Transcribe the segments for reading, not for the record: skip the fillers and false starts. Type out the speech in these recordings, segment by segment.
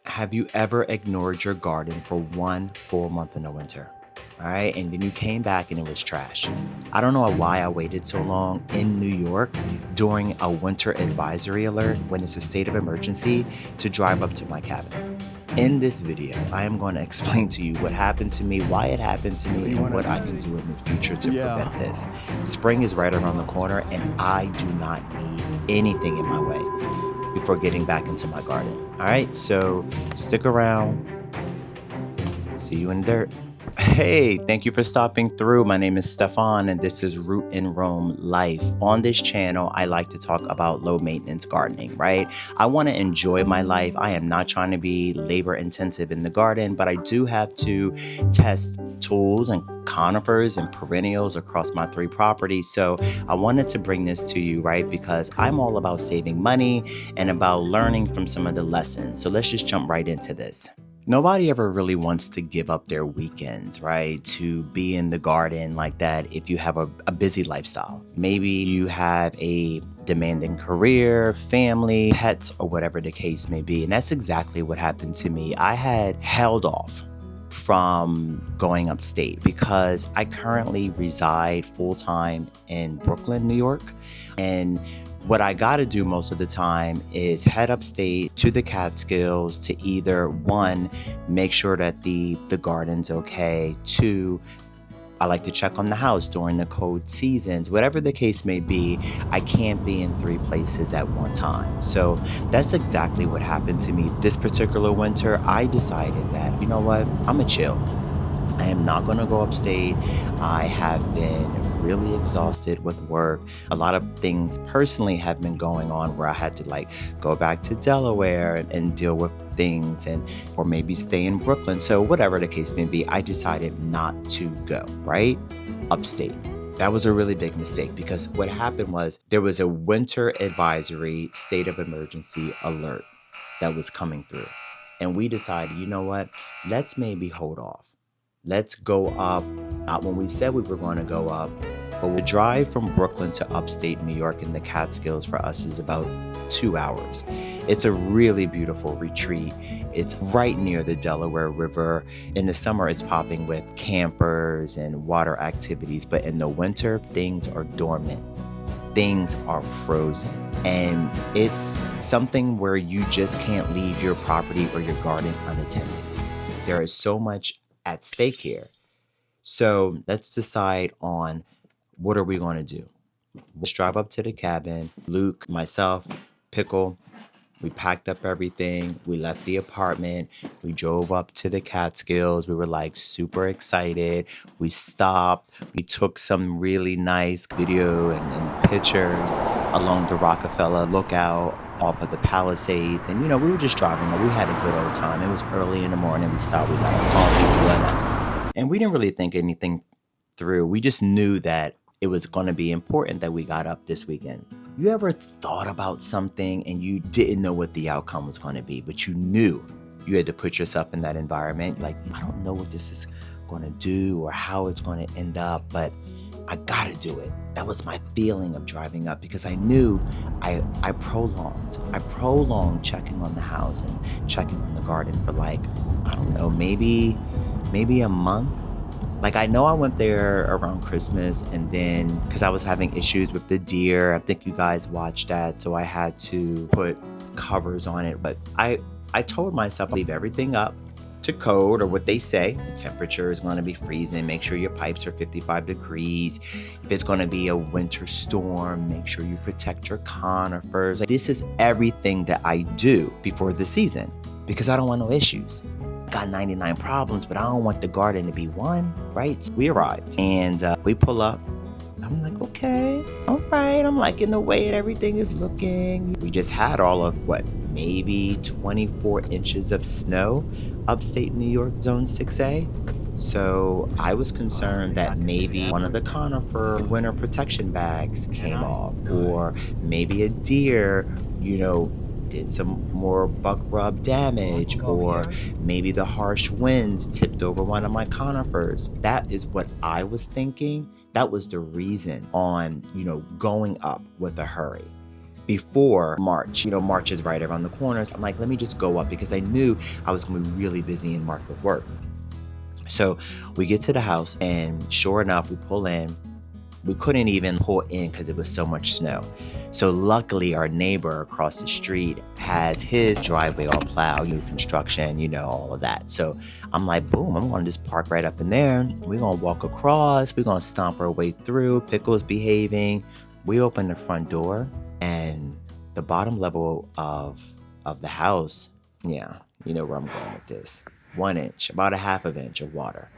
Have you ever ignored your garden for one full month in the winter? All right, and then you came back and it was trash. I don't know why I waited so long in New York during a winter advisory alert when it's a state of emergency to drive up to my cabin. In this video, I am going to explain to you what happened to me, why it happened to me, and what I can do in the future to prevent this. Spring is right around the corner, and I do not need anything in my way before getting back into my garden. All right, so stick around. See you in the dirt. Hey, thank you for stopping through. My name is Stefan, and this is Root and Roam Life. On this channel, I like to talk about low maintenance gardening, right? I want to enjoy my life. I am not trying to be labor intensive in the garden, but I do have to test tools and conifers and perennials across my 3 properties. So I wanted to bring this to you, right? Because I'm all about saving money and about learning from some of the lessons. So let's just jump right into this. Nobody ever really wants to give up their weekends, right? To be in the garden like that if you have a busy lifestyle. Maybe you have a demanding career, family, pets, or whatever the case may be. And that's exactly what happened to me. I had held off from going upstate because I currently reside full-time in Brooklyn, New York. And what I got to do most of the time is head upstate to the Catskills to either, 1, make sure that the garden's okay, 2, I like to check on the house during the cold seasons. Whatever the case may be, I can't be in 3 places at one time. So that's exactly what happened to me this particular winter. I decided that, you know what, I'm gonna chill. I am not going to go upstate. I have been really exhausted with work. A lot of things personally have been going on where I had to go back to Delaware and deal with things or maybe stay in Brooklyn. So whatever the case may be, I decided not to go, right? Upstate. That was a really big mistake because what happened was there was a winter advisory state of emergency alert that was coming through. And we decided, you know what? Let's maybe hold off. Let's go up, not when we said we were going to go up, but the drive from Brooklyn to upstate New York in the Catskills for us is about 2 hours. It's a really beautiful retreat. It's right near the Delaware River. In the summer, it's popping with campers and water activities, but in the winter, things are dormant. Things are frozen. And it's something where you just can't leave your property or your garden unattended. There is so much at stake here. So let's decide on what are we going to do. Let's drive up to the cabin. Luke, myself, Pickle, we packed up everything. We left the apartment. We drove up to the Catskills. We were super excited. We stopped. We took some really nice video and pictures along the Rockefeller Lookout off of the Palisades. And, we were just driving. We had a good old time. It was early in the morning. We stopped. We got a coffee. We went up. And we didn't really think anything through. We just knew that it was going to be important that we got up this weekend. You ever thought about something and you didn't know what the outcome was going to be, but you knew you had to put yourself in that environment? I don't know what this is going to do or how it's going to end up, but I got to do it. That was my feeling of driving up because I knew I prolonged checking on the house and checking on the garden for I don't know, maybe a month. I know I went there around Christmas and then because I was having issues with the deer. I think you guys watched that. So I had to put covers on it. But I told myself, leave everything up to code or what they say. The temperature is going to be freezing. Make sure your pipes are 55 degrees. If it's going to be a winter storm, make sure you protect your conifers. This is everything that I do before the season because I don't want no issues. Got 99 problems, but I don't want the garden to be one, right? So we arrived and we pull up. I'm okay, all right. I'm liking the way everything is looking. We just had all of maybe 24 inches of snow upstate New York, zone 6A. So I was concerned that maybe one of the conifer winter protection bags came off, or maybe a deer, did some more buck rub damage, or maybe the harsh winds tipped over one of my conifers. That is what I was thinking. That was the reason on, going up with a hurry. before March. March is right around the corner. So I'm like, let me just go up because I knew I was going to be really busy in March with work. So we get to the house and sure enough, we pull in. We couldn't even pull in because it was so much snow. So luckily our neighbor across the street has his driveway all plowed, new construction, all of that. So I'm like, boom, I'm going to just park right up in there. We're going to walk across. We're going to stomp our way through. Pickle's behaving. We open the front door and the bottom level of the house, yeah, you know where I'm going with this. 1 inch, about a half of inch of water.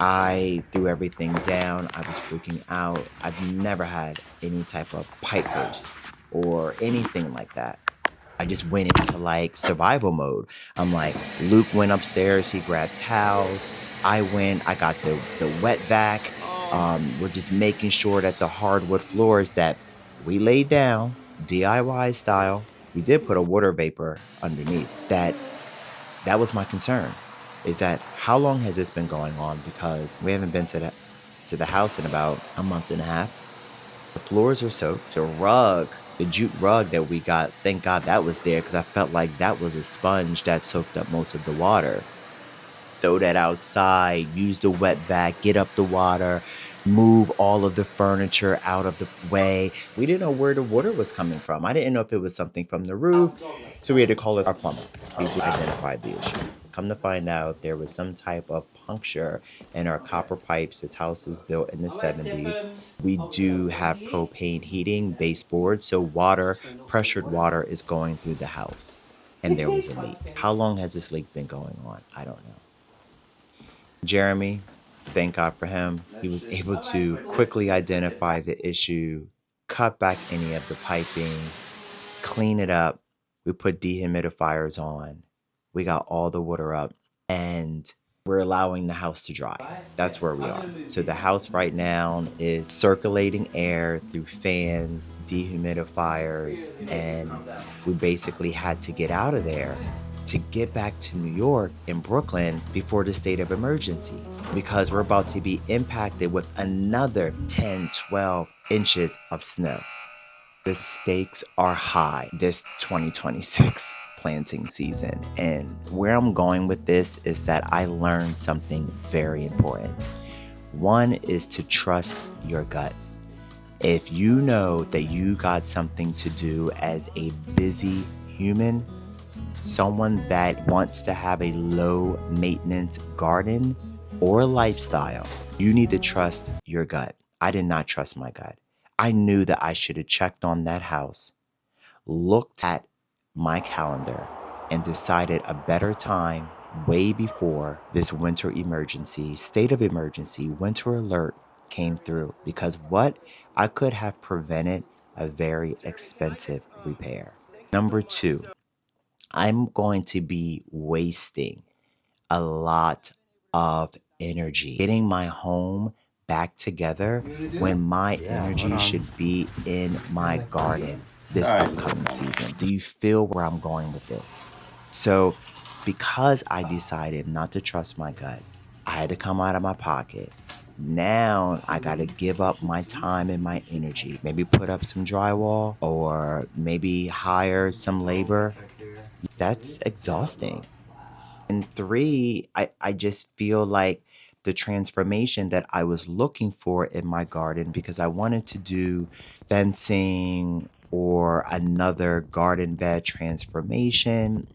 I threw everything down. I was freaking out. I've never had any type of pipe burst or anything like that. I just went into like survival mode. I'm like, Luke went upstairs. He grabbed towels. I got the wet vac. We're just making sure that the hardwood floors that we laid down, DIY style, we did put a water vapor underneath. That was my concern. Is that how long has this been going on? Because we haven't been to the house in about a month and a half. The floors are soaked. The jute rug that we got, thank God that was there because I felt like that was a sponge that soaked up most of the water. Throw that outside, use the wet vac, get up the water, move all of the furniture out of the way. We didn't know where the water was coming from. I didn't know if it was something from the roof. So we had to call our plumber. We identified the issue. Come to find out there was some type of puncture in our copper pipes. This house was built in the 70s. We do have propane heating, baseboard, so pressured water is going through the house. And there was a leak. How long has this leak been going on? I don't know. Jeremy, thank God for him. He was able to quickly identify the issue, cut back any of the piping, clean it up. We put dehumidifiers on. We got all the water up and we're allowing the house to dry. That's where we are. So the house right now is circulating air through fans, dehumidifiers, and we basically had to get out of there to get back to New York and Brooklyn before the state of emergency because we're about to be impacted with another 10, 12 inches of snow. The stakes are high this 2026 planting season. And where I'm going with this is that I learned something very important. One is to trust your gut. If you know that you got something to do as a busy human, someone that wants to have a low maintenance garden or lifestyle, you need to trust your gut. I did not trust my gut. I knew that I should have checked on that house, looked at my calendar, and decided a better time way before this winter emergency, state of emergency, winter alert came through. Because what? I could have prevented a very expensive repair. Number 2, I'm going to be wasting a lot of energy getting my home back together when my energy should be in my garden this upcoming season. Do you feel where I'm going with this? So because I decided not to trust my gut, I had to come out of my pocket. Now I got to give up my time and my energy. Maybe put up some drywall or maybe hire some labor. That's exhausting. And 3, I just feel like the transformation that I was looking for in my garden, because I wanted to do fencing or another garden bed transformation.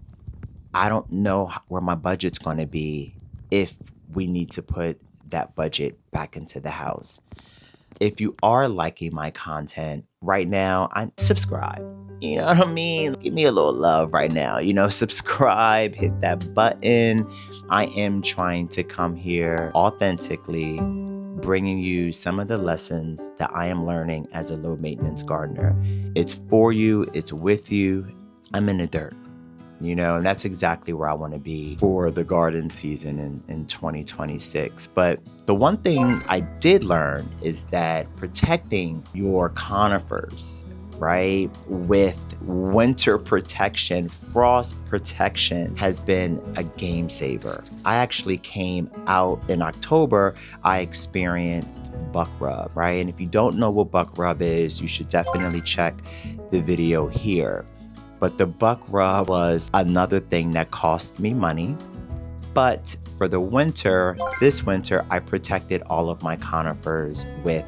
I don't know where my budget's going to be if we need to put that budget back into the house. If you are liking my content right now, I subscribe. You know what I mean? Give me a little love right now. Subscribe, hit that button. I am trying to come here authentically, bringing you some of the lessons that I am learning as a low maintenance gardener. It's for you. It's with you. I'm in the dirt. And that's exactly where I want to be for the garden season in 2026. But the one thing I did learn is that protecting your conifers right? With winter protection, frost protection has been a game saver. I actually came out in October, I experienced buck rub, right? And if you don't know what buck rub is, you should definitely check the video here. But the buck rub was another thing that cost me money. But for the winter, this winter, I protected all of my conifers with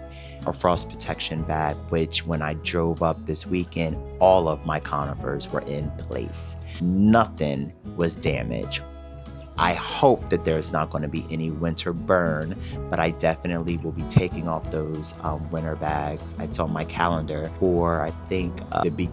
a frost protection bag, which when I drove up this weekend, all of my conifers were in place. Nothing was damaged. I hope that there's not going to be any winter burn, but I definitely will be taking off those winter bags. It's on my calendar for, I think, the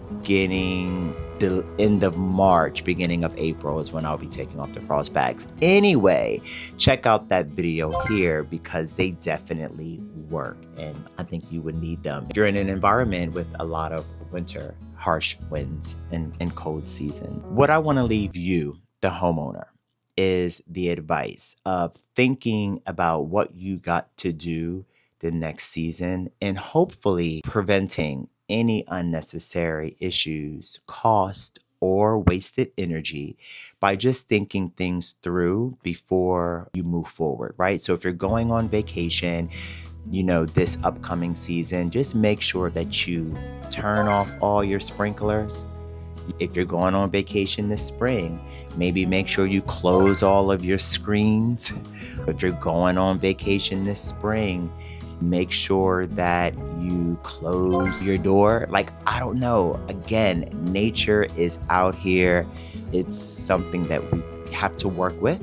end of March, beginning of April is when I'll be taking off the frost bags. Anyway, check out that video here because they definitely work and I think you would need them if you're in an environment with a lot of winter, harsh winds and cold season. What I want to leave you, the homeowner, is the advice of thinking about what you got to do the next season and hopefully preventing any unnecessary issues, cost, or wasted energy by just thinking things through before you move forward, right? So if you're going on vacation, this upcoming season, just make sure that you turn off all your sprinklers. If you're going on vacation this spring, maybe make sure you close all of your screens. If you're going on vacation this spring, make sure that you close your door. I don't know. Again, nature is out here. It's something that we have to work with.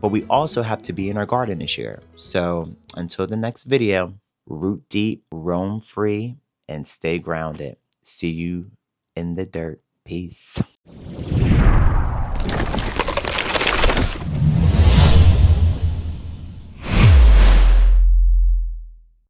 But we also have to be in our garden this year. So until the next video, root deep, roam free, and stay grounded. See you in the dirt. Peace.